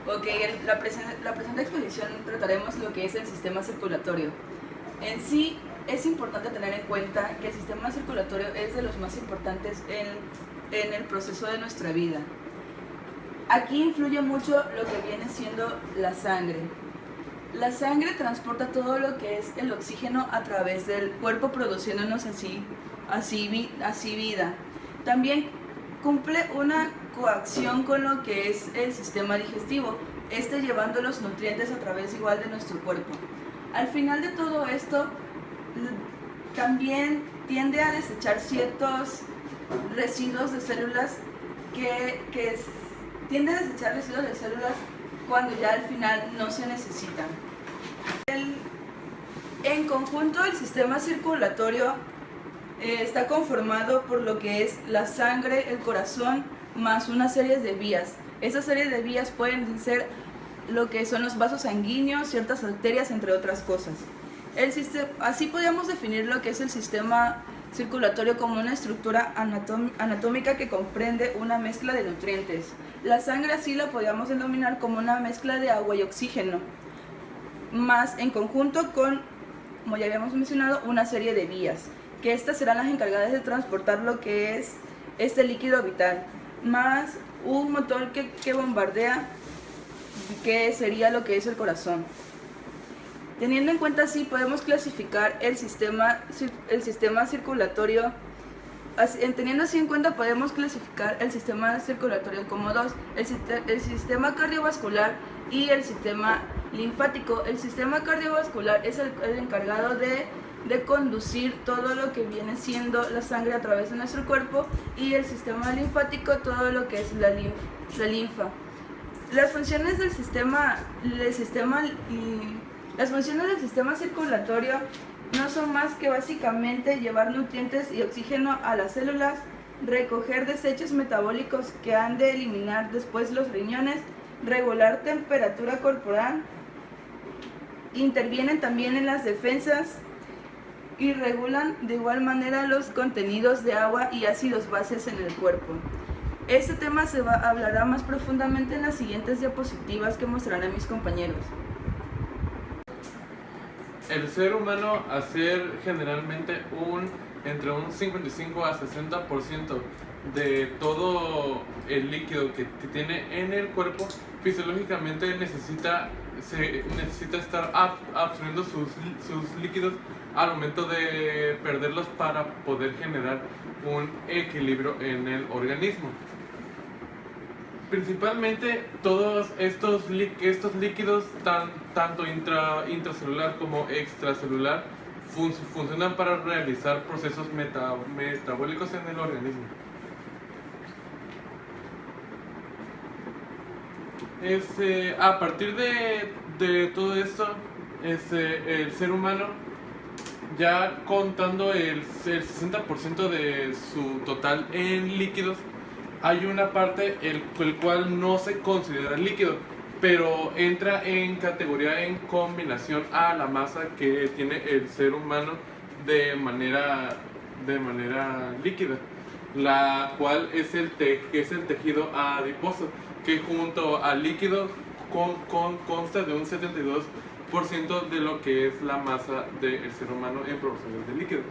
Ok, la presente exposición trataremos lo que es el sistema circulatorio. En sí, es importante tener en cuenta que el sistema circulatorio es de los más importantes en el proceso de nuestra vida. Aquí influye mucho lo que viene siendo la sangre. La sangre transporta todo lo que es el oxígeno a través del cuerpo, produciéndonos así vida. También cumple una coacción con lo que es el sistema digestivo, llevando los nutrientes a través igual de nuestro cuerpo. Al final de todo esto, también tiende a desechar ciertos residuos de células tiende a desechar residuos de células cuando ya al final no se necesitan. En conjunto, el sistema circulatorio está conformado por lo que es la sangre, el corazón, más una serie de vías. Esas series de vías pueden ser lo que son los vasos sanguíneos, ciertas arterias, entre otras cosas. Así podríamos definir lo que es el sistema circulatorio como una estructura anatómica que comprende una mezcla de nutrientes. La sangre así la podríamos denominar como una mezcla de agua y oxígeno, más en conjunto con, como ya habíamos mencionado, una serie de vías, que estas serán las encargadas de transportar lo que es este líquido vital, más un motor que bombardea, que sería lo que es el corazón. Teniendo en cuenta así, podemos clasificar el sistema circulatorio. Teniendo así en cuenta, podemos clasificar el sistema circulatorio como dos: el sistema cardiovascular y el sistema linfático. El sistema cardiovascular es el encargado de conducir todo lo que viene siendo la sangre a través de nuestro cuerpo, y el sistema linfático todo lo que es la linfa. Las funciones del sistema circulatorio no son más que básicamente llevar nutrientes y oxígeno a las células, recoger desechos metabólicos que han de eliminar después los riñones, regular temperatura corporal, intervienen también en las defensas y regulan de igual manera los contenidos de agua y ácidos bases en el cuerpo. Este tema hablará más profundamente en las siguientes diapositivas que mostrarán mis compañeros. El ser humano hace generalmente entre un 55 a 60% de todo el líquido que tiene en el cuerpo. Fisiológicamente necesita estar absorbiendo sus líquidos al momento de perderlos para poder generar un equilibrio en el organismo. Principalmente todos estos líquidos, tanto intracelular como extracelular, funcionan para realizar procesos metabólicos en el organismo. A partir de todo esto, el ser humano, ya contando el 60% de su total en líquidos, hay una parte el cual no se considera líquido, pero entra en categoría en combinación a la masa que tiene el ser humano de manera líquida, la cual es el tejido adiposo, que junto al líquido consta de un 72% de lo que es la masa del ser humano en proporciones de líquido.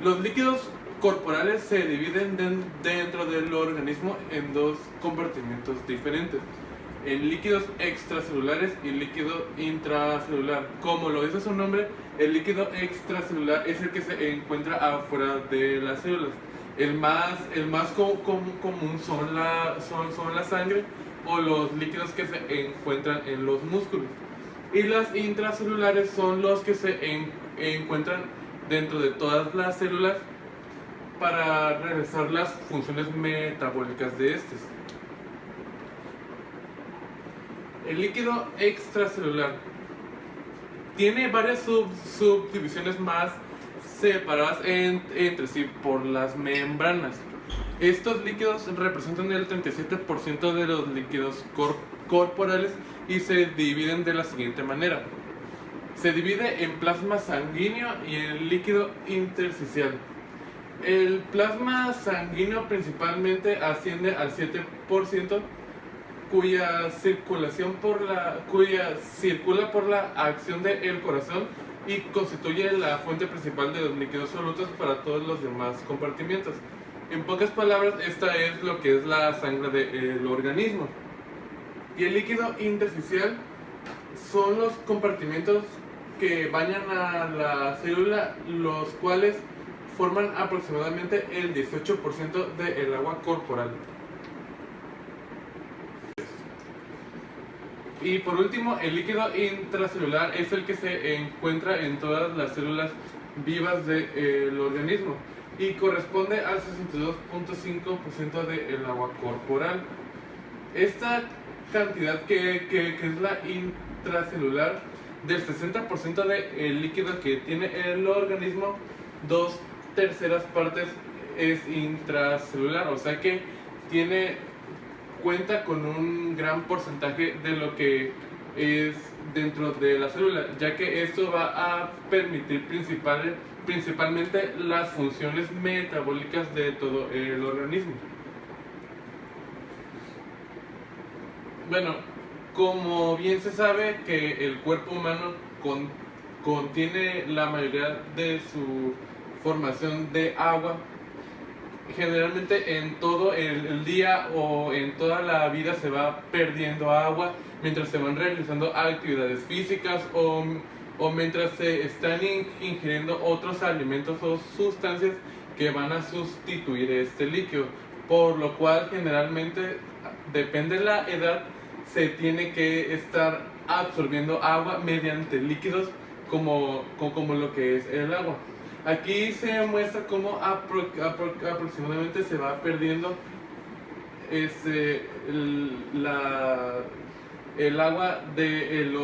Los líquidos corporales se dividen dentro del organismo en dos compartimentos diferentes: en líquidos extracelulares y líquido intracelular. Como lo dice su nombre, el líquido extracelular es el que se encuentra afuera de las células. El más común son la sangre o los líquidos que se encuentran en los músculos. Y las intracelulares son los que se encuentran dentro de todas las células para realizar las funciones metabólicas de estos. El líquido extracelular tiene varias subdivisiones más separadas entre sí por las membranas. Estos líquidos representan el 37% de los líquidos corporales y se dividen de la siguiente manera: se divide en plasma sanguíneo y en líquido intersticial. El plasma sanguíneo principalmente asciende al 7%, cuya circula por la acción del corazón y constituye la fuente principal de los líquidos solutos para todos los demás compartimientos. En pocas palabras, esta es lo que es la sangre del organismo. Y el líquido intersticial son los compartimentos que bañan a la célula, los cuales forman aproximadamente el 18% del agua corporal. Y por último, el líquido intracelular es el que se encuentra en todas las células vivas del organismo y corresponde al 62.5% del agua corporal. Esta cantidad que es la intracelular, del 60% del líquido que tiene el organismo, 2/3 partes es intracelular, o sea que cuenta con un gran porcentaje de lo que es dentro de la célula, ya que esto va a permitir principalmente las funciones metabólicas de todo el organismo. Bueno, como bien se sabe que el cuerpo humano contiene la mayoría de su formación de agua, generalmente en todo el día o en toda la vida se va perdiendo agua mientras se van realizando actividades físicas o mientras se están ingiriendo otros alimentos o sustancias que van a sustituir este líquido, por lo cual generalmente, depende de la edad, se tiene que estar absorbiendo agua mediante líquidos como lo que es el agua. Aquí se muestra cómo aproximadamente se va perdiendo el agua del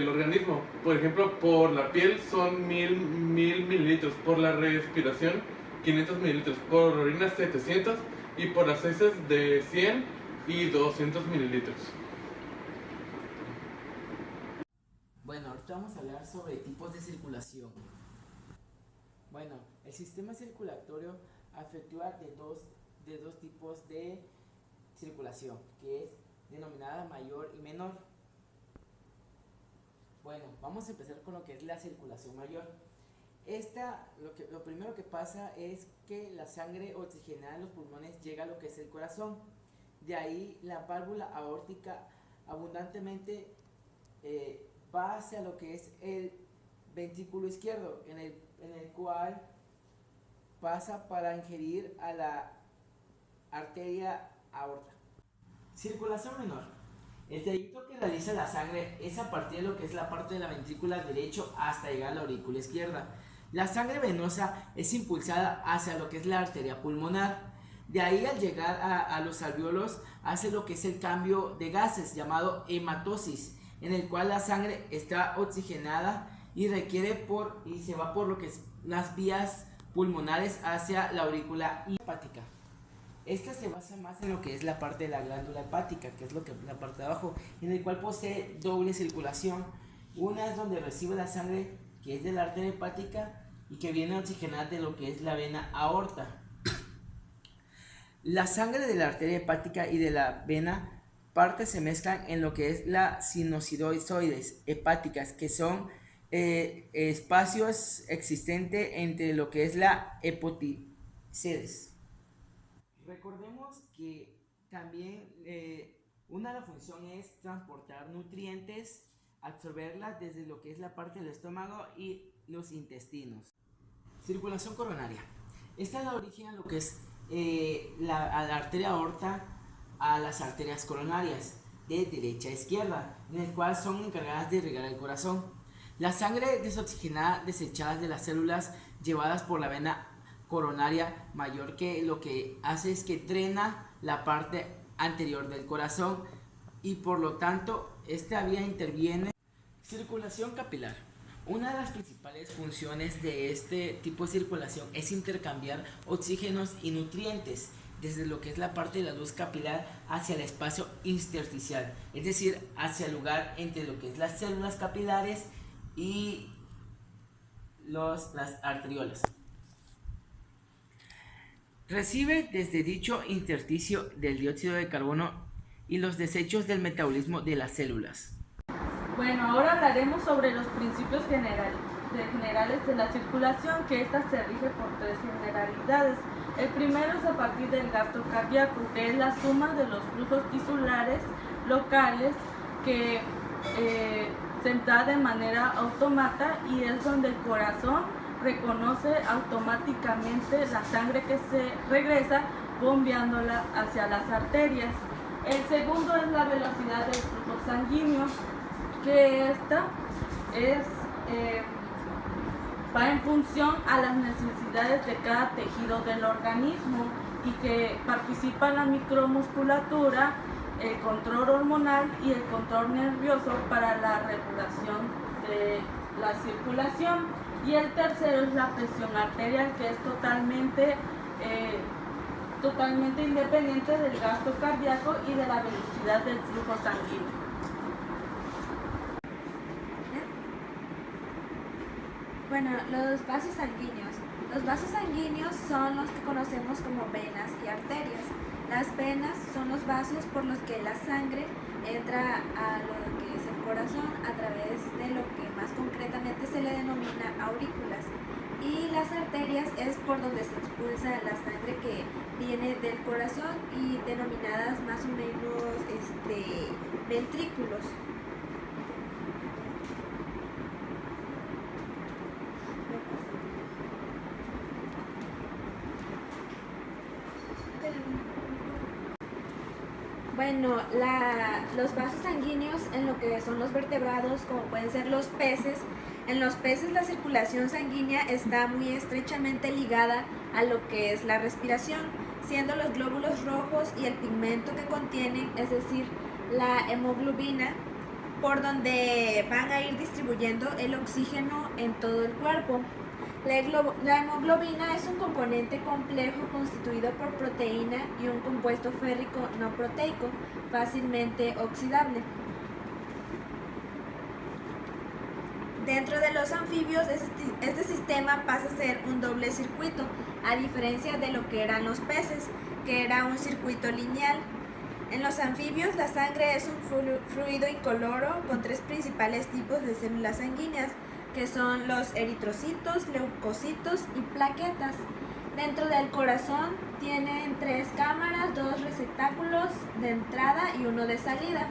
organismo. Por ejemplo, por la piel son 1000 mililitros, por la respiración 500 mililitros, por la orina 700 y por las heces de 100 y 200 mililitros. Bueno, ahorita vamos a hablar sobre tipos de circulación. Bueno, el sistema circulatorio efectúa de dos tipos de circulación, que es denominada mayor y menor. Bueno, vamos a empezar con lo que es la circulación mayor. Lo primero que pasa es que la sangre oxigenada en los pulmones llega a lo que es el corazón. De ahí la válvula aórtica abundantemente va hacia lo que es el ventrículo izquierdo, en el cual pasa para ingerir a la arteria aorta. Circulación menor. El trayecto que realiza la sangre es a partir de lo que es la parte de la ventrícula derecho hasta llegar a la aurícula izquierda. La sangre venosa es impulsada hacia lo que es la arteria pulmonar. De ahí, al llegar a los alvéolos, hace lo que es el cambio de gases llamado hematosis, en el cual la sangre está oxigenada y se va por lo que es las vías pulmonares hacia la aurícula hepática. Esta se basa más en lo que es la parte de la glándula hepática, que es la parte de abajo, en el cual posee doble circulación. Una es donde recibe la sangre, que es de la arteria hepática, y que viene oxigenada de lo que es la vena aorta. La sangre de la arteria hepática y de la vena se mezclan en lo que es la sinusoides hepáticas, que son espacios existentes entre lo que es la hepátices. Recordemos que también una de las funciones es transportar nutrientes, absorberlas desde lo que es la parte del estómago y los intestinos. Circulación coronaria. Esta da origen a lo que es a la arteria aorta, a las arterias coronarias de derecha a izquierda, en el cual son encargadas de irrigar el corazón. La sangre desoxigenada desechada de las células llevadas por la vena coronaria mayor, que lo que hace es que drena la parte anterior del corazón y por lo tanto esta vía interviene. Circulación capilar. Una de las principales funciones de este tipo de circulación es intercambiar oxígenos y nutrientes desde lo que es la parte de la luz capilar hacia el espacio intersticial, es decir, hacia el lugar entre lo que es las células capilares y las arteriolas. Recibe desde dicho intersticio del dióxido de carbono y los desechos del metabolismo de las células. Bueno, ahora hablaremos sobre los principios generales de la circulación, que ésta se rige por 3 generalidades. El primero es a partir del gasto cardíaco, que es la suma de los flujos tisulares locales que se da de manera automata, y es donde el corazón reconoce automáticamente la sangre que se regresa, bombeándola hacia las arterias. El segundo es la velocidad del flujo sanguíneo, que esta va en función a las necesidades de cada tejido del organismo, y que participa la micromusculatura, el control hormonal y el control nervioso para la regulación de la circulación. Y el tercero es la presión arterial, que es totalmente independiente del gasto cardíaco y de la velocidad del flujo sanguíneo. Bueno, los vasos sanguíneos. Los vasos sanguíneos son los que conocemos como venas y arterias. Las venas son los vasos por los que la sangre entra a lo que es el corazón a través de lo que más concretamente se le denomina aurículas. Y las arterias es por donde se expulsa la sangre que viene del corazón, y denominadas más o menos ventrículos. Bueno, los vasos sanguíneos en lo que son los vertebrados, como pueden ser los peces, en los peces la circulación sanguínea está muy estrechamente ligada a lo que es la respiración, siendo los glóbulos rojos y el pigmento que contienen, es decir, la hemoglobina, por donde van a ir distribuyendo el oxígeno en todo el cuerpo. La hemoglobina es un componente complejo constituido por proteína y un compuesto férrico no proteico, fácilmente oxidable. Dentro de los anfibios, este sistema pasa a ser un doble circuito, a diferencia de lo que eran los peces, que era un circuito lineal. En los anfibios, la sangre es un fluido incoloro con 3 principales tipos de células sanguíneas, que son los eritrocitos, leucocitos y plaquetas. Dentro del corazón tienen 3 cámaras, 2 receptáculos de entrada y 1 de salida.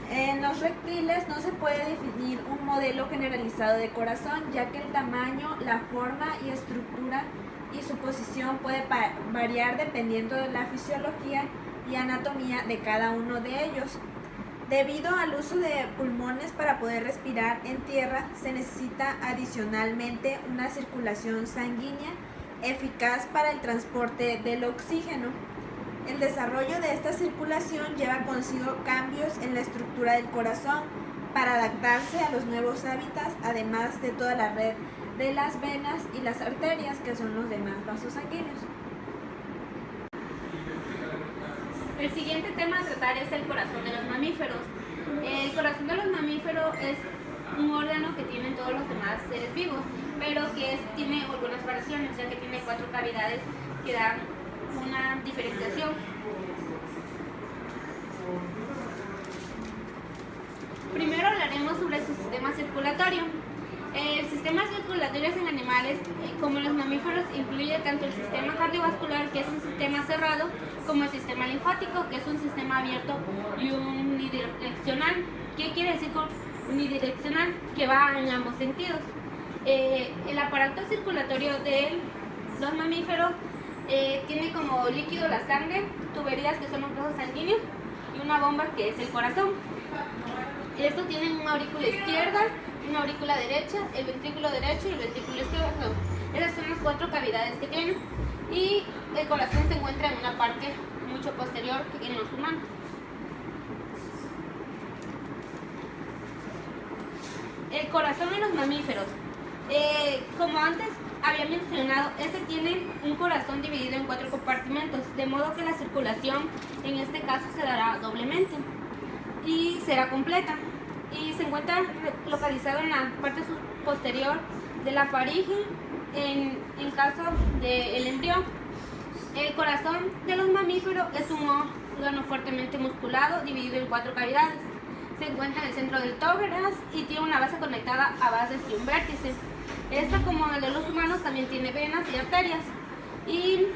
En los reptiles no se puede definir un modelo generalizado de corazón, ya que el tamaño, la forma y estructura y su posición puede variar dependiendo de la fisiología y anatomía de cada uno de ellos. Debido al uso de pulmones para poder respirar en tierra, se necesita adicionalmente una circulación sanguínea eficaz para el transporte del oxígeno. El desarrollo de esta circulación lleva consigo cambios en la estructura del corazón para adaptarse a los nuevos hábitats, además de toda la red de las venas y las arterias, que son los demás vasos sanguíneos. El siguiente tema a tratar es el corazón de los mamíferos. El corazón de los mamíferos es un órgano que tienen todos los demás seres vivos, pero que tiene algunas variaciones, ya que tiene 4 cavidades que dan una diferenciación. Primero hablaremos sobre su sistema circulatorio. El sistema circulatorio en animales, como los mamíferos, incluye tanto el sistema cardiovascular, que es un sistema cerrado, como el sistema linfático, que es un sistema abierto, y unidireccional. ¿Qué quiere decir con unidireccional? Que va en ambos sentidos. El aparato circulatorio de los mamíferos tiene como líquido la sangre, tuberías que son los vasos sanguíneos y una bomba que es el corazón. Estos tienen una aurícula izquierda, una aurícula derecha, el ventrículo derecho y el ventrículo izquierdo. Esas son las 4 cavidades que tienen, y el corazón se encuentra en una parte mucho posterior que en los humanos. El corazón en los mamíferos. Como antes había mencionado, este tiene un corazón dividido en 4 compartimentos, de modo que la circulación en este caso se dará doblemente y será completa. Y se encuentra localizado en la parte posterior de la faringe en caso del embrión. El corazón de los mamíferos es un órgano fuertemente musculado dividido en 4 cavidades. Se encuentra en el centro del tórax y tiene una base conectada a bases y un vértice. Esta, como el de los humanos, también tiene venas y arterias. Y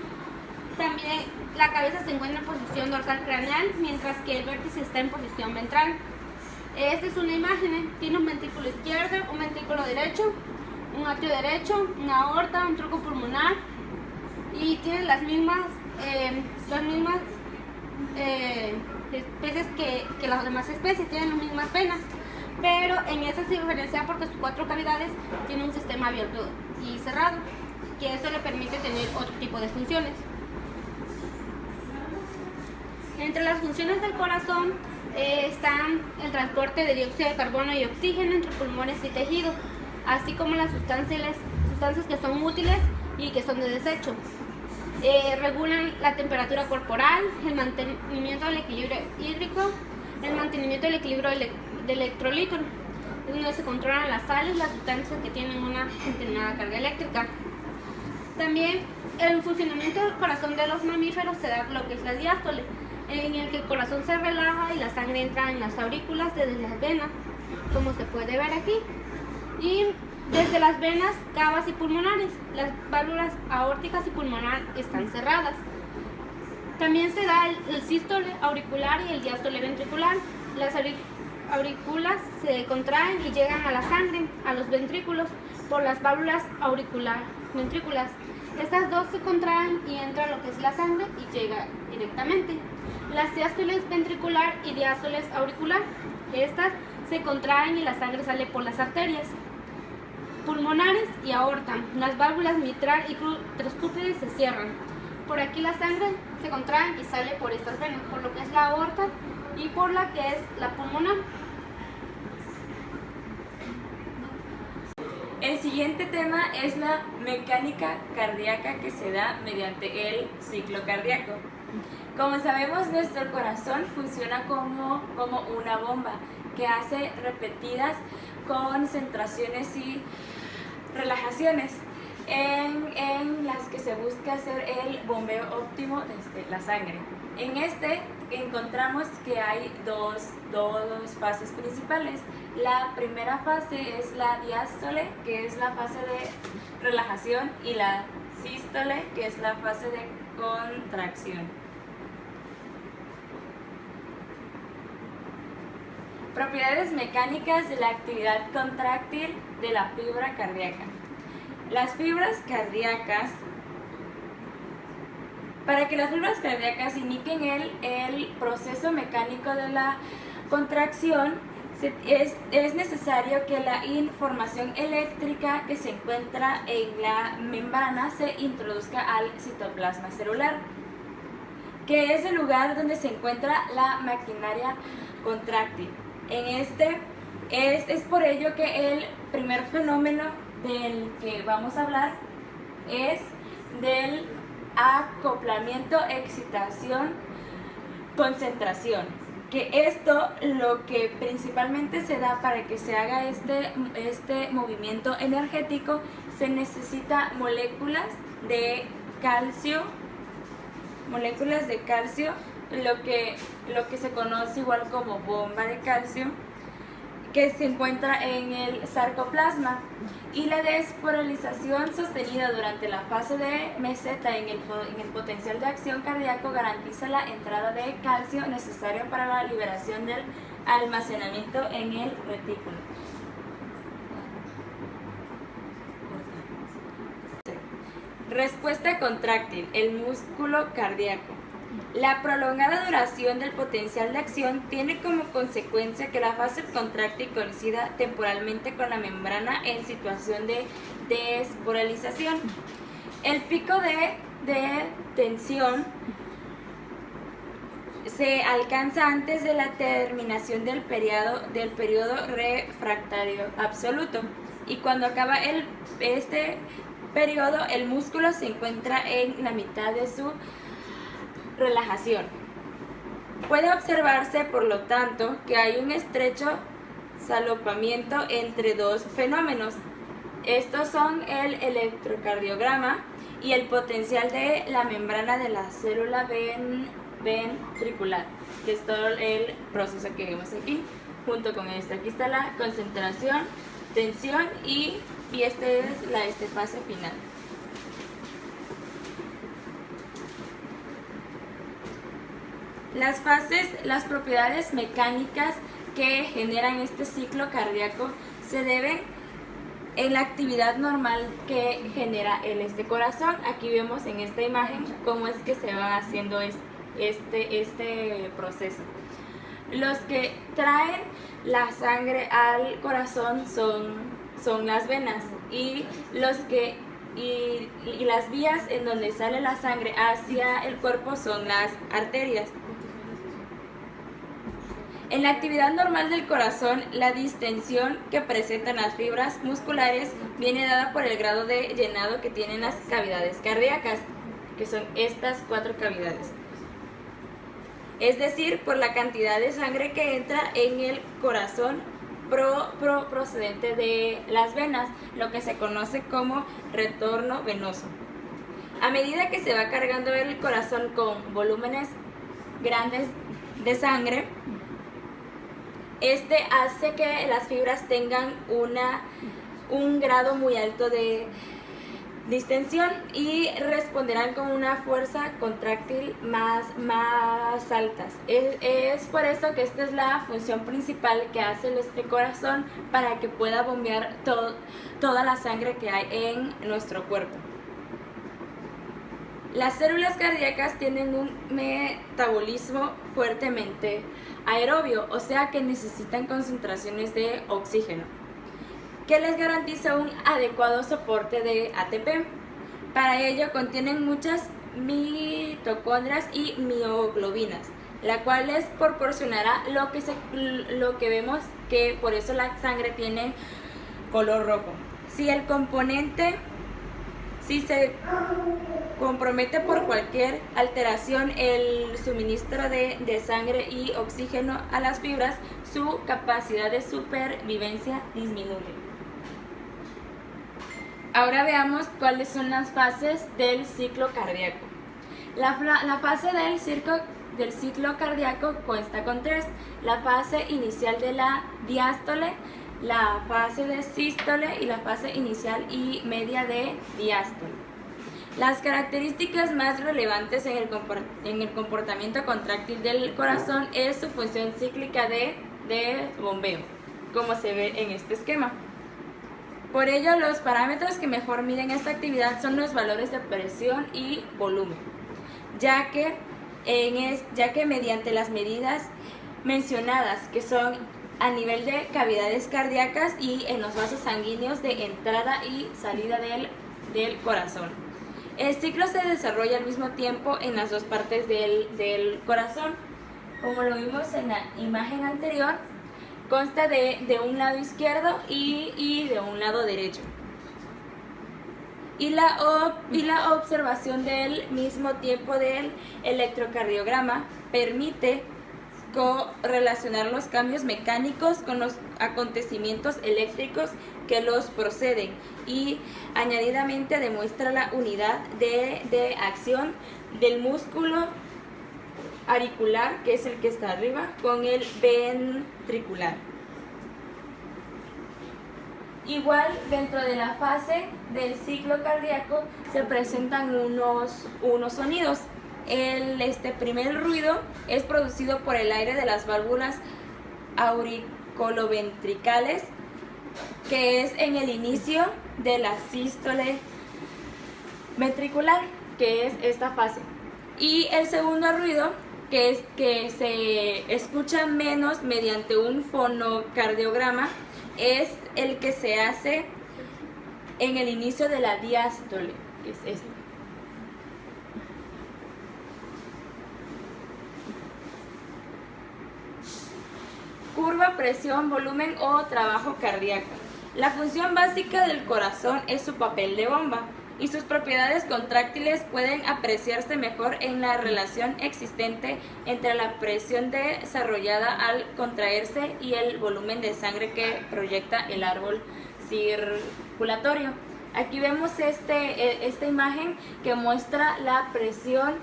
también la cabeza se encuentra en posición dorsal craneal, mientras que el vértice está en posición ventral. Esta es una imagen, tiene un ventrículo izquierdo, un ventrículo derecho, un atrio derecho, una aorta, un tronco pulmonar y tiene las mismas especies que las demás especies, tienen las mismas venas, pero en esta se diferencia porque sus 4 cavidades tienen un sistema abierto y cerrado, que eso le permite tener otro tipo de funciones. Entre las funciones del corazón están el transporte de dióxido de carbono y oxígeno entre pulmones y tejidos, así como las sustancias que son útiles y que son de desecho. Regulan la temperatura corporal, el mantenimiento del equilibrio hídrico, el mantenimiento del equilibrio del electrolito, donde se controlan las sales, las sustancias que tienen una determinada carga eléctrica. También el funcionamiento del corazón de los mamíferos se da lo que es la diástole, en el que el corazón se relaja y la sangre entra en las aurículas desde las venas, como se puede ver aquí. Y desde las venas cavas y pulmonares, las válvulas aórticas y pulmonar están cerradas. También se da el sístole auricular y el diástole ventricular. Las aurículas se contraen y llegan a la sangre, a los ventrículos, por las válvulas auricular-ventrículas. Estas dos se contraen y entra lo que es la sangre y llega directamente. Las diástoles ventricular y diástoles auricular, estas se contraen y la sangre sale por las arterias pulmonares y aorta. Las válvulas mitral y trascúpides se cierran. Por aquí la sangre se contrae y sale por estas venas, por lo que es la aorta y por la que es la pulmonar. El siguiente tema es la mecánica cardíaca que se da mediante el ciclo cardíaco. Como sabemos, nuestro corazón funciona como una bomba que hace repetidas concentraciones y relajaciones en las que se busca hacer el bombeo óptimo de la sangre. En este encontramos que hay dos fases principales. La primera fase es la diástole, que es la fase de relajación, y la sístole, que es la fase de contracción. Propiedades mecánicas de la actividad contráctil de la fibra cardíaca. Las fibras cardíacas, para que las fibras cardíacas inicien el proceso mecánico de la contracción, es necesario que la información eléctrica que se encuentra en la membrana se introduzca al citoplasma celular, que es el lugar donde se encuentra la maquinaria contráctil. Es por ello que el primer fenómeno del que vamos a hablar es del acoplamiento, excitación, concentración. Que esto lo que principalmente se da para que se haga este movimiento energético, se necesita moléculas de calcio, lo que se conoce igual como bomba de calcio, que se encuentra en el sarcoplasma, y la despolarización sostenida durante la fase de meseta en el potencial de acción cardíaco garantiza la entrada de calcio necesario para la liberación del almacenamiento en el retículo. Respuesta contráctil, el músculo cardíaco. La prolongada duración del potencial de acción tiene como consecuencia que la fase contráctil coincida temporalmente con la membrana en situación de despolarización. El pico de tensión se alcanza antes de la terminación del periodo refractario absoluto, y cuando acaba este periodo, el músculo se encuentra en la mitad de su relajación. Puede observarse, por lo tanto, que hay un estrecho solapamiento entre dos fenómenos. Estos son el electrocardiograma y el potencial de la membrana de la célula ventricular, que es todo el proceso que vemos aquí, junto con esto. Aquí está la concentración, tensión y esta es la fase final. Las fases, las propiedades mecánicas que generan este ciclo cardíaco se deben en la actividad normal que genera el corazón. Aquí vemos en esta imagen cómo es que se va haciendo este proceso. Los que traen la sangre al corazón son las venas y las vías en donde sale la sangre hacia el cuerpo son las arterias. En la actividad normal del corazón, la distensión que presentan las fibras musculares viene dada por el grado de llenado que tienen las cavidades cardíacas, que son estas 4 cavidades. Es decir, por la cantidad de sangre que entra en el corazón procedente de las venas, lo que se conoce como retorno venoso. A medida que se va cargando el corazón con volúmenes grandes de sangre, este hace que las fibras tengan un grado muy alto de distensión y responderán con una fuerza contráctil más altas. Es por eso que esta es la función principal que hace corazón para que pueda bombear toda la sangre que hay en nuestro cuerpo. Las células cardíacas tienen un metabolismo fuertemente aerobio, o sea que necesitan concentraciones de oxígeno, que les garantiza un adecuado soporte de ATP. Para ello contienen muchas mitocondrias y mioglobinas, la cual les proporcionará lo que vemos, que por eso la sangre tiene color rojo. Si se compromete por cualquier alteración el suministro de sangre y oxígeno a las fibras, su capacidad de supervivencia disminuye. Ahora veamos cuáles son las fases del ciclo cardíaco. La fase del ciclo cardíaco consta con 3: la fase inicial de la diástole, la fase de sístole y la fase inicial y media de diástole. Las características más relevantes en el comportamiento contráctil del corazón es su función cíclica de bombeo, como se ve en este esquema. Por ello, los parámetros que mejor miden esta actividad son los valores de presión y volumen, ya que mediante las medidas mencionadas, que son a nivel de cavidades cardíacas y en los vasos sanguíneos de entrada y salida del corazón. El ciclo se desarrolla al mismo tiempo en las dos partes del corazón. Como lo vimos en la imagen anterior, consta de un lado izquierdo y de un lado derecho. Y la observación del mismo tiempo del electrocardiograma permite correlacionar los cambios mecánicos con los acontecimientos eléctricos que los proceden, y añadidamente demuestra la unidad de acción del músculo auricular, que es el que está arriba, con el ventricular. Igual, dentro de la fase del ciclo cardíaco se presentan unos sonidos. El primer ruido es producido por el aire de las válvulas auriculoventricales, que es en el inicio de la sístole ventricular, que es esta fase. Y el segundo ruido, que se escucha menos mediante un fonocardiograma, es el que se hace en el inicio de la diástole, que es este. Curva, presión, volumen o trabajo cardíaco. La función básica del corazón es su papel de bomba, y sus propiedades contráctiles pueden apreciarse mejor en la relación existente entre la presión desarrollada al contraerse y el volumen de sangre que proyecta el árbol circulatorio. Aquí vemos esta imagen que muestra la presión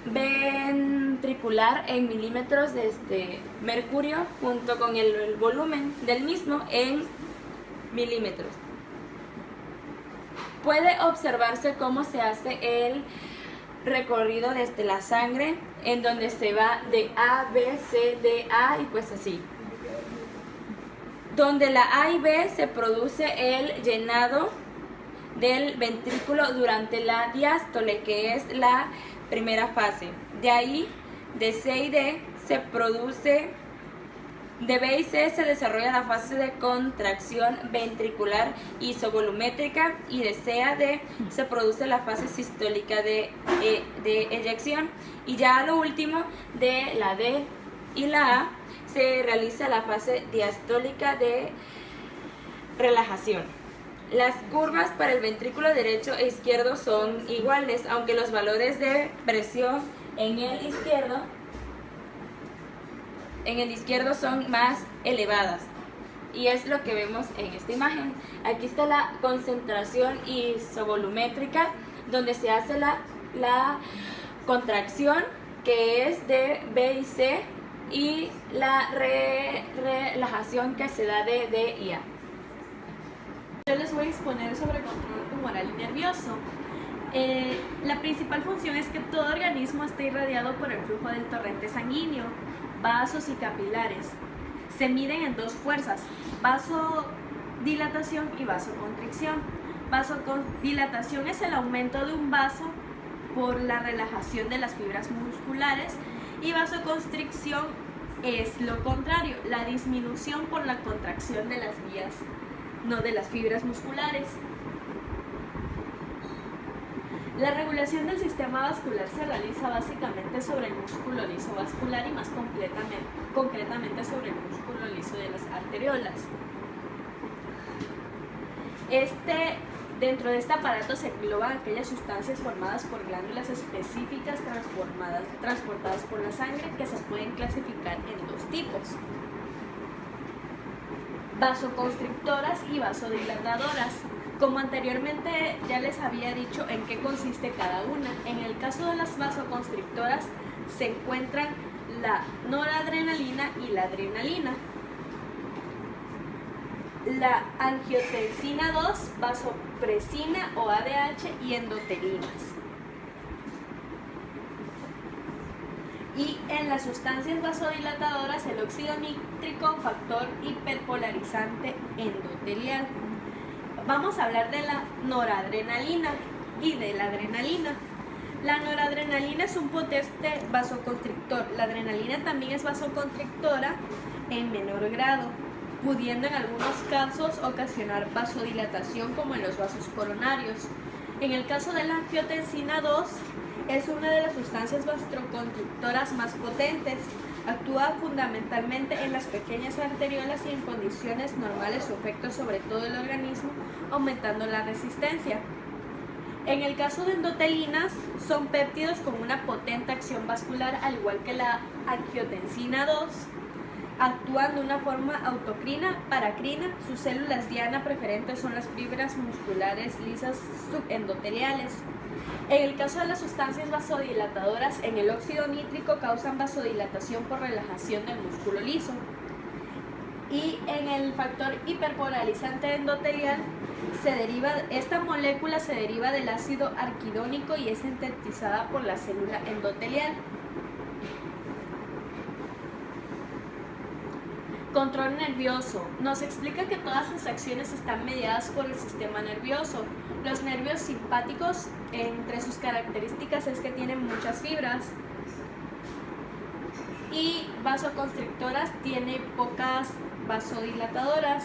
ventricular en milímetros de mercurio junto con el volumen del mismo en milímetros. Puede observarse cómo se hace el recorrido desde la sangre, en donde se va de A, B, C, D, A y pues así. Donde la A y B se produce el llenado del ventrículo durante la diástole, que es la primera fase. De ahí, de C y D se produce, de B y C se desarrolla la fase de contracción ventricular isovolumétrica, y de C a D se produce la fase sistólica de eyección, y ya a lo último, de la D y la A se realiza la fase diastólica de relajación. Las curvas para el ventrículo derecho e izquierdo son iguales, aunque los valores de presión en el izquierdo son más elevadas, y es lo que vemos en esta imagen. Aquí está la concentración isovolumétrica, donde se hace la contracción, que es de B y C, y la relajación que se da de D y A. Yo les voy a exponer sobre control humoral y nervioso. La principal función es que todo organismo esté irradiado por el flujo del torrente sanguíneo, vasos y capilares. Se miden en dos fuerzas: vasodilatación y vasoconstricción. Vasodilatación es el aumento de un vaso por la relajación de las fibras musculares, y vasoconstricción es lo contrario, la disminución por la contracción de las vías, no de las fibras musculares. La regulación del sistema vascular se realiza básicamente sobre el músculo liso vascular y más concretamente sobre el músculo liso de las arteriolas. Dentro de este aparato se engloban aquellas sustancias formadas por glándulas específicas transportadas por la sangre, que se pueden clasificar en dos tipos: vasoconstrictoras y vasodilatadoras. Como anteriormente ya les había dicho en qué consiste cada una. En el caso de las vasoconstrictoras se encuentran la noradrenalina y la adrenalina, la angiotensina 2, vasopresina o ADH y endotelinas. Y en las sustancias vasodilatadoras, el óxido nítrico, factor hiperpolarizante endotelial. Vamos a hablar de la noradrenalina y de la adrenalina. La noradrenalina es un potente vasoconstrictor. La adrenalina también es vasoconstrictora en menor grado, pudiendo en algunos casos ocasionar vasodilatación, como en los vasos coronarios. En el caso de la angiotensina 2, es una de las sustancias vasoconstrictoras más potentes. Actúa fundamentalmente en las pequeñas arteriolas y en condiciones normales su efecto sobre todo el organismo, aumentando la resistencia. En el caso de endotelinas, son péptidos con una potente acción vascular, al igual que la angiotensina 2. Actúan de una forma autocrina, paracrina. Sus células diana preferentes son las fibras musculares lisas subendoteliales. En el caso de las sustancias vasodilatadoras, en el óxido nítrico causan vasodilatación por relajación del músculo liso. Y en el factor hiperpolarizante endotelial, esta molécula se deriva del ácido arquidónico y es sintetizada por la célula endotelial. Control nervioso. Nos explica que todas las acciones están mediadas por el sistema nervioso. Los nervios simpáticos, entre sus características es que tienen muchas fibras, y vasoconstrictoras tiene pocas vasodilatadoras.